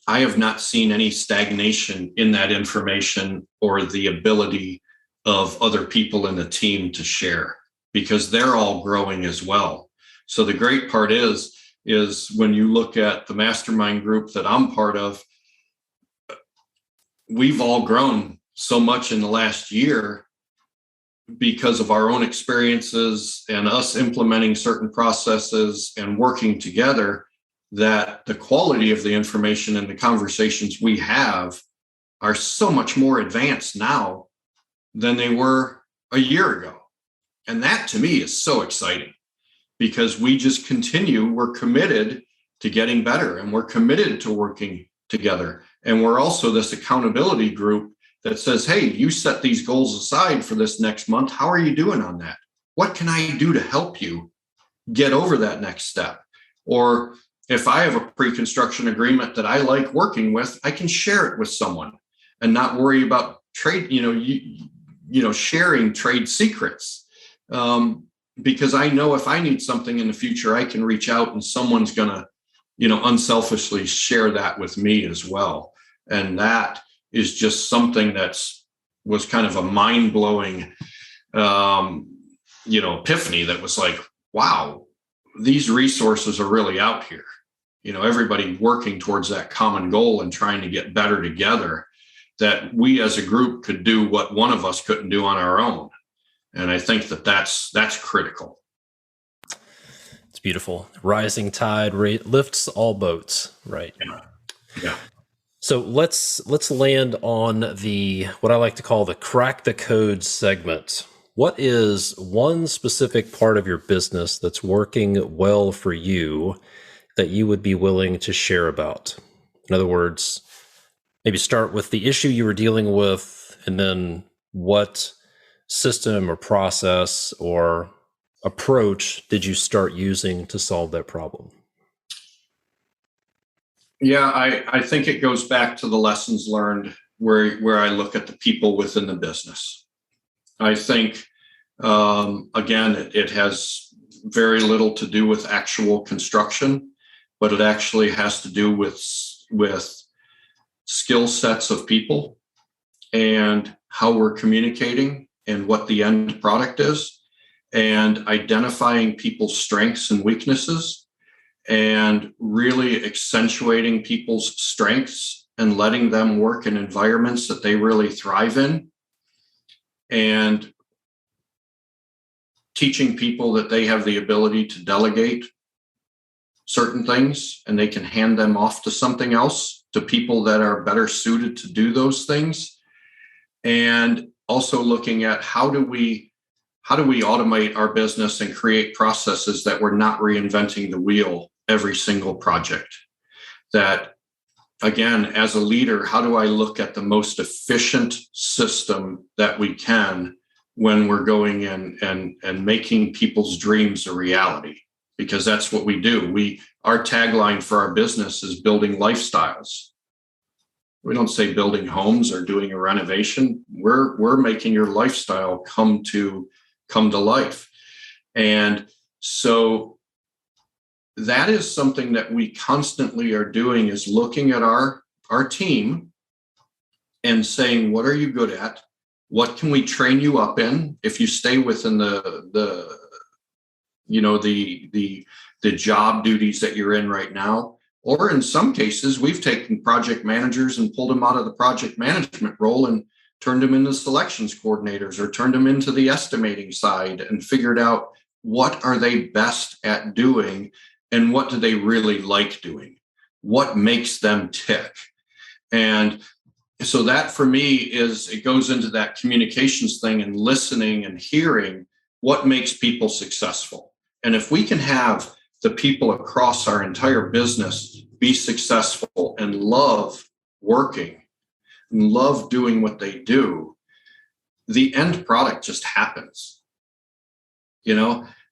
have not seen any stagnation in that information or the ability of other people in the team to share, because they're all growing as well. So the great part is when you look at the mastermind group that I'm part of, we've all grown so much in the last year because of our own experiences and us implementing certain processes and working together, that the quality of the information and the conversations we have are so much more advanced now than they were a year ago. And that to me is so exciting, because we just we're committed to getting better, and we're committed to working together. And we're also this accountability group that says, hey, you set these goals aside for this next month. How are you doing on that? What can I do to help you get over that next step? Or if I have a pre-construction agreement that I like working with, I can share it with someone and not worry about trade, sharing trade secrets. Because I know if I need something in the future, I can reach out and someone's going to unselfishly share that with me as well. And that is just something was kind of a mind-blowing, epiphany that was like, wow, these resources are really out here. Everybody working towards that common goal and trying to get better together, that we as a group could do what one of us couldn't do on our own. And I think that's critical. It's beautiful. Rising tide lifts all boats, right? Yeah. So let's land on what I like to call the crack the code segment. What is one specific part of your business that's working well for you that you would be willing to share about? In other words, maybe start with the issue you were dealing with, and then what system or process or approach did you start using to solve that problem? Yeah, I think it goes back to the lessons learned where I look at the people within the business. I think, again, it has very little to do with actual construction, but it actually has to do with skill sets of people and how we're communicating and what the end product is, and identifying people's strengths and weaknesses, and really accentuating people's strengths and letting them work in environments that they really thrive in, and teaching people that they have the ability to delegate certain things and they can hand them off to something else, to people that are better suited to do those things. And also looking at how do we automate our business and create processes that we're not reinventing the wheel every single project. That, again, as a leader, how do I look at the most efficient system that we can when we're going in and making people's dreams a reality? Because that's what we do. Our tagline for our business is building lifestyles. We don't say building homes or doing a renovation. We're making your lifestyle come to life. And so that is something that we constantly are doing, is looking at our team and saying, what are you good at? What can we train you up in? If you stay within the job duties that you're in right now, or in some cases, we've taken project managers and pulled them out of the project management role and turned them into selections coordinators, or turned them into the estimating side, and figured out what are they best at doing and what do they really like doing? What makes them tick? And so that for me it goes into that communications thing and listening and hearing what makes people successful. And if we can have the people across our entire business be successful and love working and love doing what they do, the end product just happens.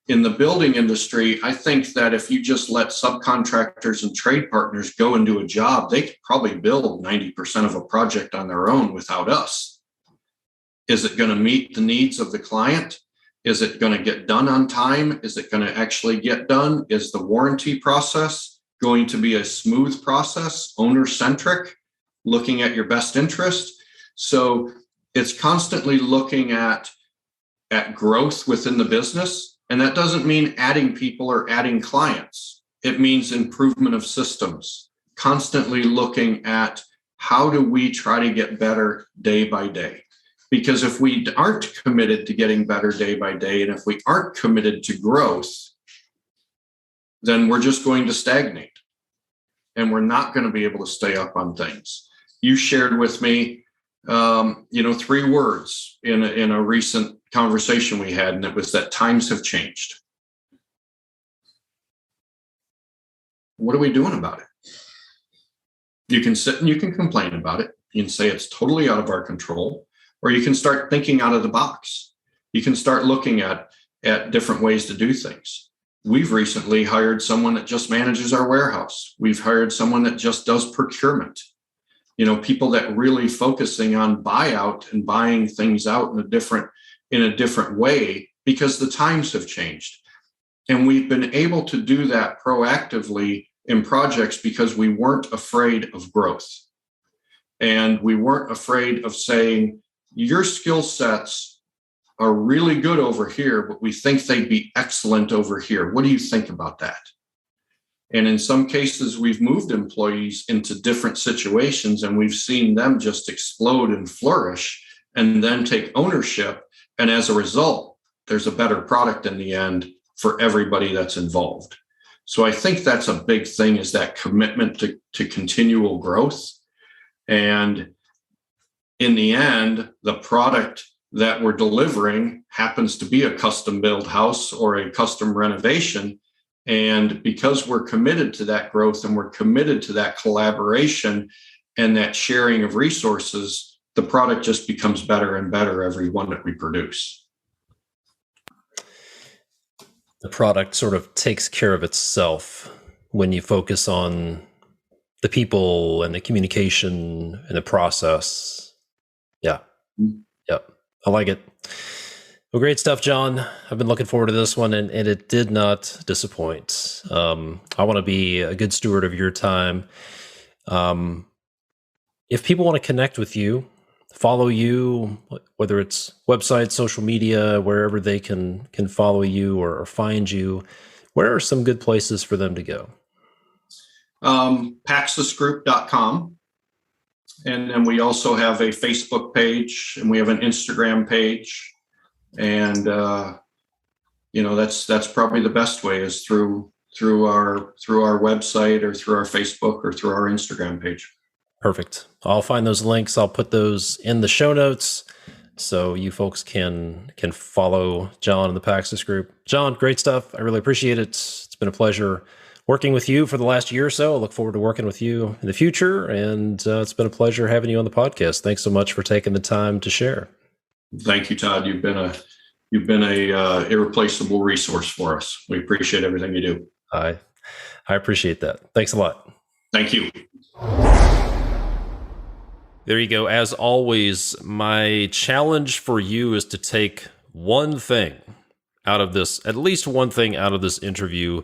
In the building industry, I think that if you just let subcontractors and trade partners go and do a job, they could probably build 90% of a project on their own without us. Is it going to meet the needs of the client? Is it going to get done on time? Is it going to actually get done? Is the warranty process going to be a smooth process, owner-centric, looking at your best interest? So it's constantly looking at growth within the business. And that doesn't mean adding people or adding clients. It means improvement of systems, constantly looking at how do we try to get better day by day. Because if we aren't committed to getting better day by day, and if we aren't committed to growth, then we're just going to stagnate. And we're not going to be able to stay up on things. You shared with me, 3 words in a recent conversation we had, and it was that times have changed. What are we doing about it? You can sit and you can complain about it. You can say it's totally out of our control, or you can start thinking out of the box. You can start looking at different ways to do things. We've recently hired someone that just manages our warehouse. We've hired someone that just does procurement. People that really focusing on buyout and buying things out in a different way, because the times have changed. And we've been able to do that proactively in projects because we weren't afraid of growth. And we weren't afraid of saying, your skill sets are really good over here, but we think they'd be excellent over here. What do you think about that? And in some cases, we've moved employees into different situations and we've seen them just explode and flourish and then take ownership. And as a result, there's a better product in the end for everybody that's involved. So I think that's a big thing, is that commitment to continual growth. And in the end, the product that we're delivering happens to be a custom built house or a custom renovation. And because we're committed to that growth and we're committed to that collaboration and that sharing of resources, the product just becomes better and better every one that we produce. The product sort of takes care of itself when you focus on the people and the communication and the process. Yeah. Yep. I like it. Well, great stuff, John. I've been looking forward to this one, and it did not disappoint. I want to be a good steward of your time. If people want to connect with you, follow you, whether it's website, social media, wherever they can follow you or find you, where are some good places for them to go? Paxusgroup.com. And then we also have a Facebook page and we have an Instagram page. And, that's probably the best way, is through our website or through our Facebook or through our Instagram page. Perfect. I'll find those links. I'll put those in the show notes so you folks can follow John and the Paxis group. John, great stuff. I really appreciate it. It's been a pleasure working with you for the last year or so. I look forward to working with you in the future. And it's been a pleasure having you on the podcast. Thanks so much for taking the time to share. Thank you, Todd. You've been a irreplaceable resource for us. We appreciate everything you do. I appreciate that. Thanks a lot. Thank you. There you go. As always, my challenge for you is to take one thing out of this, at least one thing out of this interview,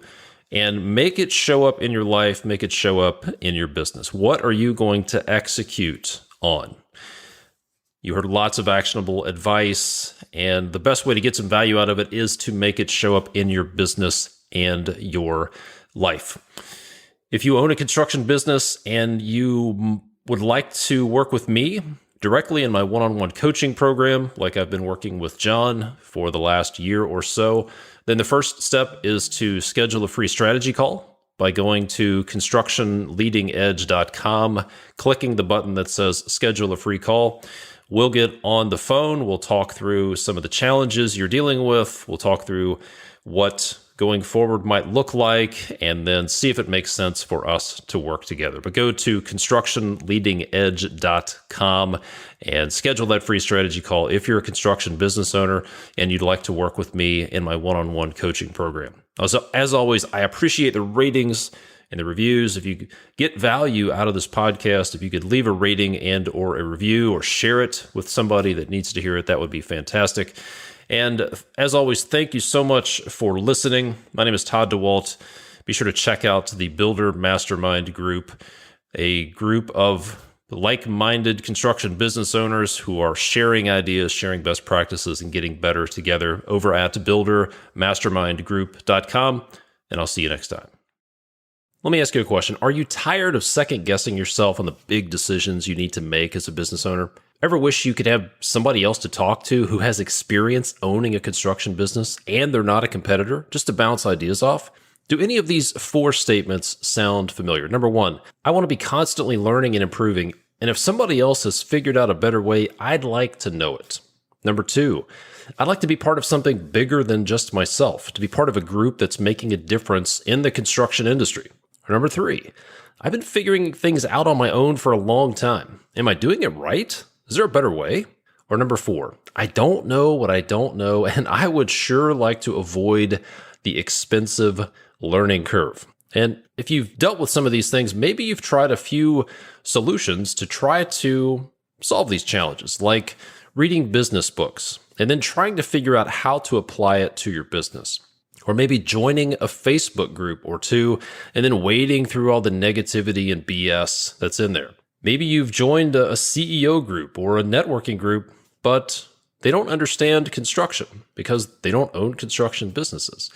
and make it show up in your life, make it show up in your business. What are you going to execute on? You heard lots of actionable advice, and the best way to get some value out of it is to make it show up in your business and your life. If you own a construction business and you would like to work with me directly in my one-on-one coaching program, like I've been working with John for the last year or so, then the first step is to schedule a free strategy call by going to constructionleadingedge.com, clicking the button that says schedule a free call. We'll get on the phone. We'll talk through some of the challenges you're dealing with. We'll talk through what going forward might look like, and then see if it makes sense for us to work together. But go to constructionleadingedge.com and schedule that free strategy call if you're a construction business owner and you'd like to work with me in my one-on-one coaching program. Also, as always, I appreciate the ratings and the reviews. If you get value out of this podcast, if you could leave a rating and or a review or share it with somebody that needs to hear it, that would be fantastic. And as always, thank you so much for listening. My name is Todd DeWalt. Be sure to check out the Builder Mastermind Group, a group of like-minded construction business owners who are sharing ideas, sharing best practices, and getting better together over at buildermastermindgroup.com. And I'll see you next time. Let me ask you a question. Are you tired of second-guessing yourself on the big decisions you need to make as a business owner? Ever wish you could have somebody else to talk to who has experience owning a construction business and they're not a competitor, just to bounce ideas off? Do any of these four statements sound familiar? Number one, I want to be constantly learning and improving, and if somebody else has figured out a better way, I'd like to know it. Number two, I'd like to be part of something bigger than just myself, to be part of a group that's making a difference in the construction industry. Or number three, I've been figuring things out on my own for a long time. Am I doing it right? Is there a better way? Or number four, I don't know what I don't know, and I would sure like to avoid the expensive learning curve. And if you've dealt with some of these things, maybe you've tried a few solutions to try to solve these challenges, like reading business books and then trying to figure out how to apply it to your business. Or maybe joining a Facebook group or two and then wading through all the negativity and BS that's in there. Maybe you've joined a CEO group or a networking group, but they don't understand construction because they don't own construction businesses.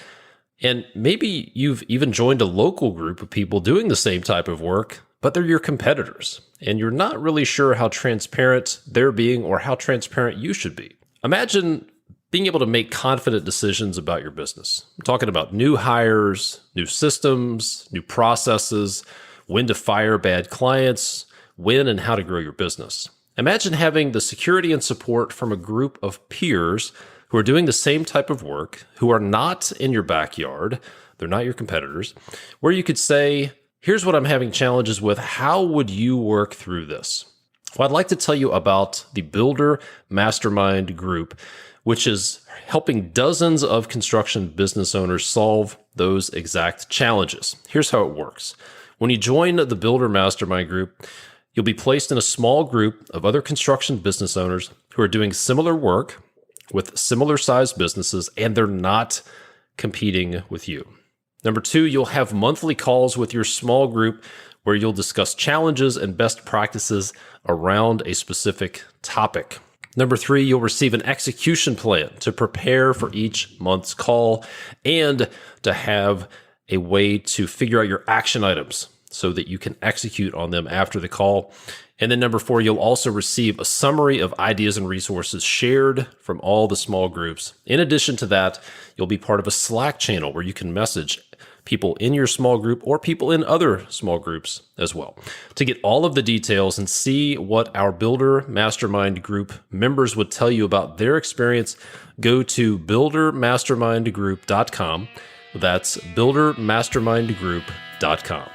And maybe you've even joined a local group of people doing the same type of work, but they're your competitors, and you're not really sure how transparent they're being or how transparent you should be. Imagine being able to make confident decisions about your business. I'm talking about new hires, new systems, new processes, when to fire bad clients, when and how to grow your business. Imagine having the security and support from a group of peers who are doing the same type of work, who are not in your backyard, they're not your competitors, where you could say, here's what I'm having challenges with. How would you work through this? Well, I'd like to tell you about the Builder Mastermind Group, which is helping dozens of construction business owners solve those exact challenges. Here's how it works. When you join the Builder Mastermind Group, you'll be placed in a small group of other construction business owners who are doing similar work with similar sized businesses, and they're not competing with you. Number two, you'll have monthly calls with your small group where you'll discuss challenges and best practices around a specific topic. Number three, you'll receive an execution plan to prepare for each month's call and to have a way to figure out your action items so that you can execute on them after the call. And then number four, you'll also receive a summary of ideas and resources shared from all the small groups. In addition to that, you'll be part of a Slack channel where you can message people in your small group or people in other small groups as well. To get all of the details and see what our Builder Mastermind Group members would tell you about their experience, go to buildermastermindgroup.com. That's buildermastermindgroup.com.